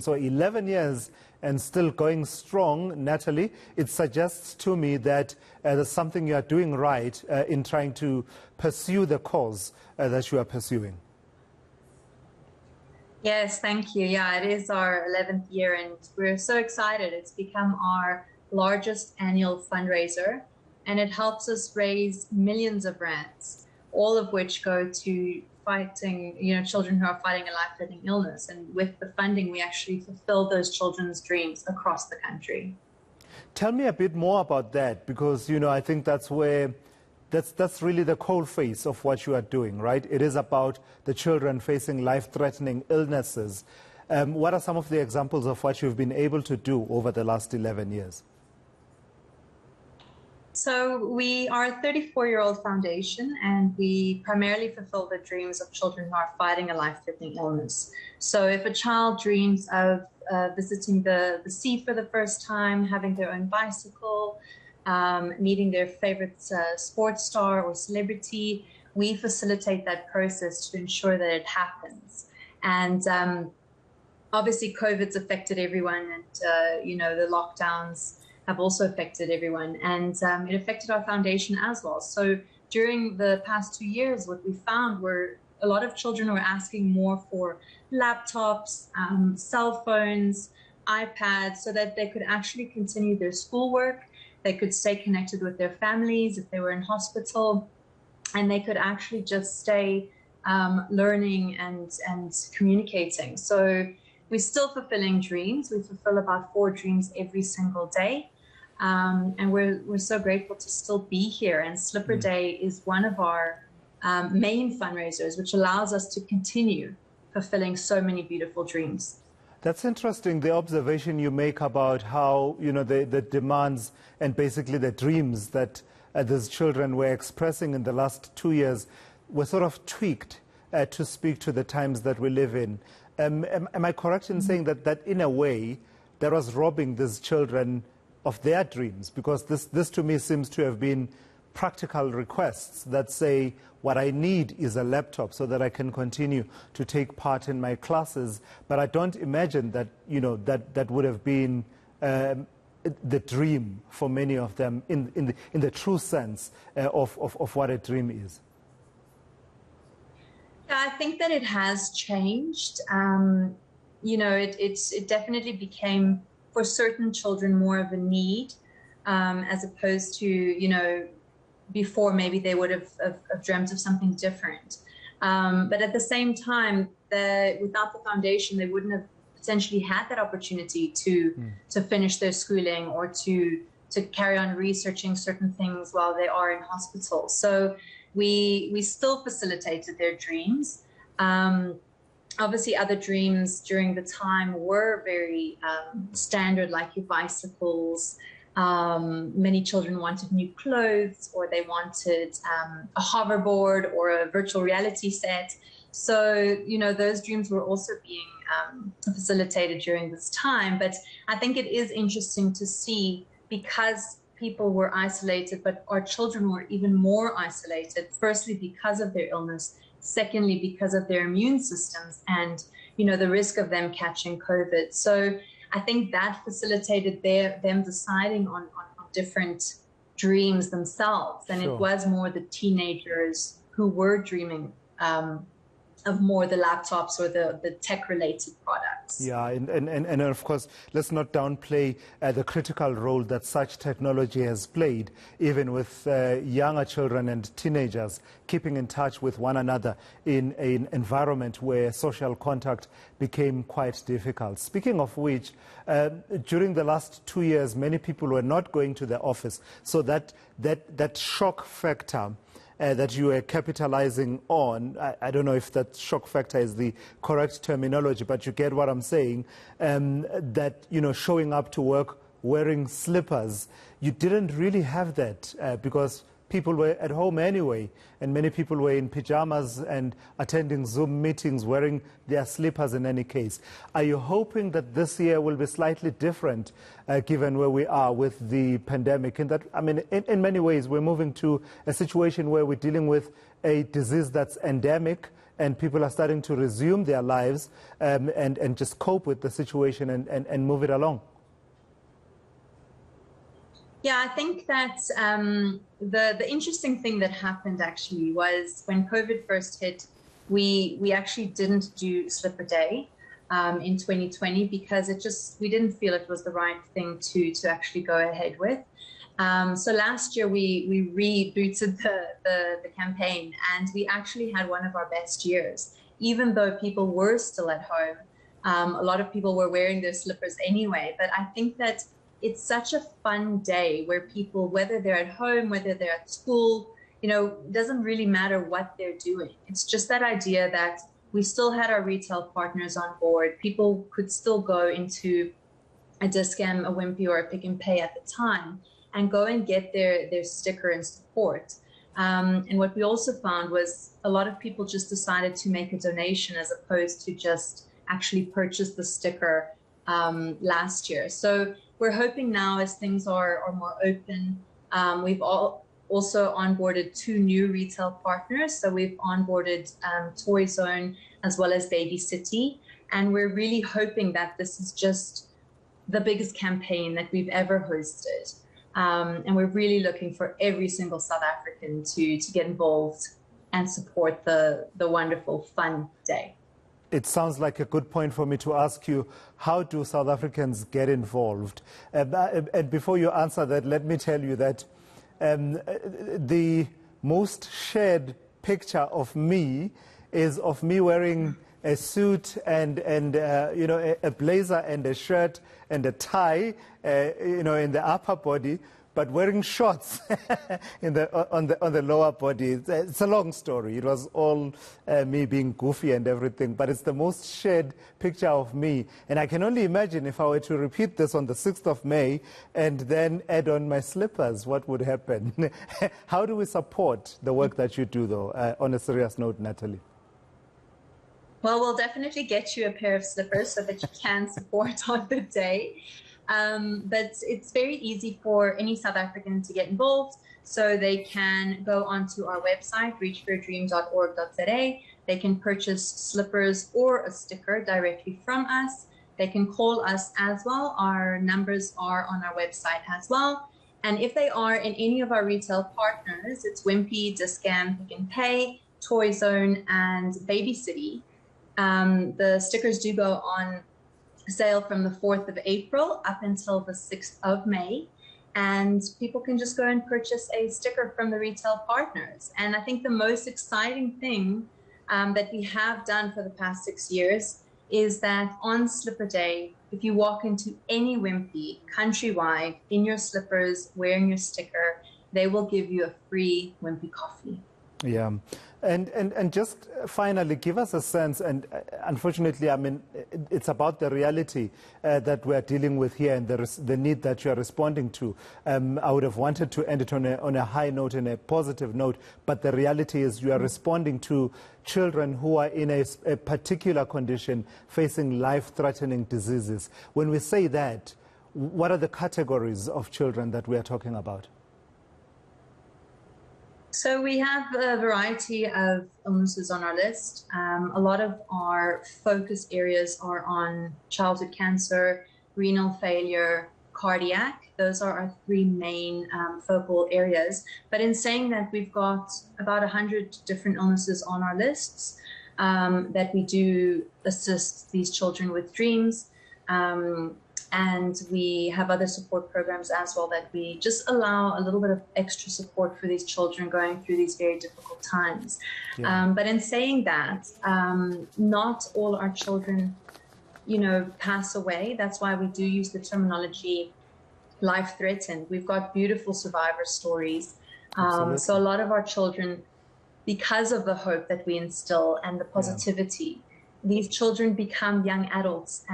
So 11 years and still going strong, Natalie, it suggests to me that there's something you are doing right in trying to pursue the cause that you are pursuing. Yes, thank you. Yeah, it is our 11th year and we're so excited. It's become our largest annual fundraiser and it helps us raise millions of rands, all of which go to fighting, children who are fighting a life-threatening illness. And with the funding, we actually fulfill those children's dreams across the country. Tell me a bit more about that, because, I think that's where, that's really the cold face of what you are doing, right? It is about the children facing life-threatening illnesses. What are some of the examples of what you've been able to do over the last 11 years? So we are a 34-year-old foundation and we primarily fulfill the dreams of children who are fighting a life-threatening illness. So if a child dreams of visiting the sea for the first time, having their own bicycle, meeting their favorite sports star or celebrity, we facilitate that process to ensure that it happens. And obviously COVID's affected everyone and, the lockdowns have also affected everyone, and it affected our foundation as well. So during the past 2 years, what we found were a lot of children were asking more for laptops, cell phones, iPads, so that they could actually continue their schoolwork, they could stay connected with their families if they were in hospital, and they could actually just stay learning and communicating. So we're still fulfilling dreams. We fulfill about 4 dreams every single day. And we're so grateful to still be here. And Slipper Day is one of our main fundraisers, which allows us to continue fulfilling so many beautiful dreams. That's interesting, the observation you make about how, the demands and basically the dreams that these children were expressing in the last 2 years were sort of tweaked to speak to the times that we live in. Am I correct in saying that in a way, that was robbing these children of their dreams? Because this to me seems to have been practical requests that say, what I need is a laptop so that I can continue to take part in my classes. But I don't imagine that, that would have been the dream for many of them in the true sense of what a dream is. I think that it has changed. It definitely became, for certain children, more of a need, as opposed to, before maybe they would have dreamt of something different. But at the same time, without the foundation, they wouldn't have potentially had that opportunity to finish their schooling or to carry on researching certain things while they are in hospital. So we still facilitated their dreams. Obviously, other dreams during the time were very standard, like your bicycles. Many children wanted new clothes, or they wanted a hoverboard or a virtual reality set. So, those dreams were also being facilitated during this time. But I think it is interesting to see, because people were isolated, but our children were even more isolated, firstly because of their illness, secondly because of their immune systems and, the risk of them catching COVID. So I think that facilitated them deciding on different dreams themselves. And Sure. It was more the teenagers who were dreaming of more the laptops or the tech-related products. Yeah, and of course, let's not downplay the critical role that such technology has played, even with younger children and teenagers keeping in touch with one another in an environment where social contact became quite difficult. Speaking of which, during the last 2 years, many people were not going to the office, so that shock factor that you are capitalizing on, I don't know if that shock factor is the correct terminology, but you get what I'm saying, that, showing up to work wearing slippers, you didn't really have that because people were at home anyway, and many people were in pajamas and attending Zoom meetings wearing their slippers in any case. Are you hoping that this year will be slightly different given where we are with the pandemic? And that, in many ways, we're moving to a situation where we're dealing with a disease that's endemic and people are starting to resume their lives and just cope with the situation and move it along. Yeah, I think that the interesting thing that happened actually was when COVID first hit, we actually didn't do Slipper Day in 2020 because we didn't feel it was the right thing to actually go ahead with. So last year we rebooted the campaign, and we actually had one of our best years. Even though people were still at home, a lot of people were wearing their slippers anyway. But I think that it's such a fun day where people, whether they're at home, whether they're at school, it doesn't really matter what they're doing. It's just that idea that we still had our retail partners on board. People could still go into a Dis-Chem, a Wimpy, or a Pick n Pay at the time and go and get their sticker and support. And what we also found was a lot of people just decided to make a donation as opposed to just actually purchase the sticker last year. So we're hoping now, as things are more open, we've also onboarded 2 new retail partners. So we've onboarded Toy Zone as well as Baby City. And we're really hoping that this is just the biggest campaign that we've ever hosted. And we're really looking for every single South African to get involved and support the wonderful, fun day. It sounds like a good point for me to ask you, how do South Africans get involved? And before you answer that, let me tell you that the most shared picture of me is of me wearing a suit and a blazer and a shirt and a tie, in the upper body, but wearing shorts on the lower body. It's a long story. It was all me being goofy and everything, but it's the most shared picture of me. And I can only imagine if I were to repeat this on the 6th of May and then add on my slippers, what would happen? How do we support the work that you do, though, on a serious note, Natalie? Well, we'll definitely get you a pair of slippers so that you can support on the day. But it's very easy for any South African to get involved. So they can go onto our website, reachforyourdream.org.za. They can purchase slippers or a sticker directly from us. They can call us as well. Our numbers are on our website as well. And if they are in any of our retail partners, it's Wimpy, Dis-Chem, Pick n Pay, Toy Zone, and Baby City. The stickers do go on sale from the 4th of April up until the 6th of May. And people can just go and purchase a sticker from the retail partners. And I think the most exciting thing that we have done for the past 6 years is that on Slipper Day, if you walk into any Wimpy countrywide in your slippers, wearing your sticker, they will give you a free Wimpy coffee. Yeah. And just finally, give us a sense, and unfortunately, I mean, it's about the reality that we're dealing with here and the need that you're responding to. I would have wanted to end it on a high note and a positive note, but the reality is you are responding to children who are in a particular condition facing life-threatening diseases. When we say that, what are the categories of children that we are talking about? So we have a variety of illnesses on our list. A lot of our focus areas are on childhood cancer, renal failure, cardiac. Those are our 3 main focal areas. But in saying that, we've got about 100 different illnesses on our lists that we do assist these children with dreams. And we have other support programs as well that we just allow a little bit of extra support for these children going through these very difficult times. Yeah. But in saying that, not all our children, pass away. That's why we do use the terminology life-threatened. We've got beautiful survivor stories. So a lot of our children, because of the hope that we instill and the positivity, these children become young adults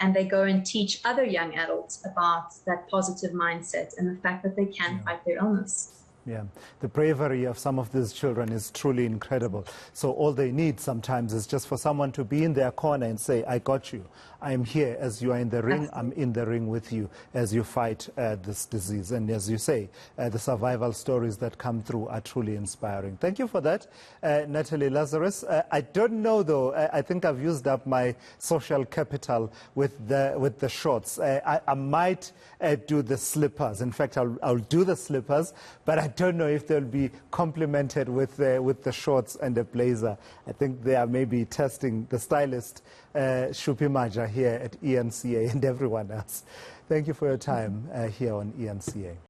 and they go and teach other young adults about that positive mindset and the fact that they can fight their illness. Yeah, the bravery of some of these children is truly incredible. So all they need sometimes is just for someone to be in their corner and say, I got you. I am here as you are in the ring. I'm in the ring with you as you fight this disease. And as you say, the survival stories that come through are truly inspiring. Thank you for that, Natalie Lazarus. I don't know, though. I think I've used up my social capital with the shorts. I might do the slippers. In fact, I'll do the slippers, but I don't know if they'll be complemented with the shorts and the blazer. I think they are maybe testing the stylist, Shupi Maja, here at eNCA and everyone else. Thank you for your time here on eNCA.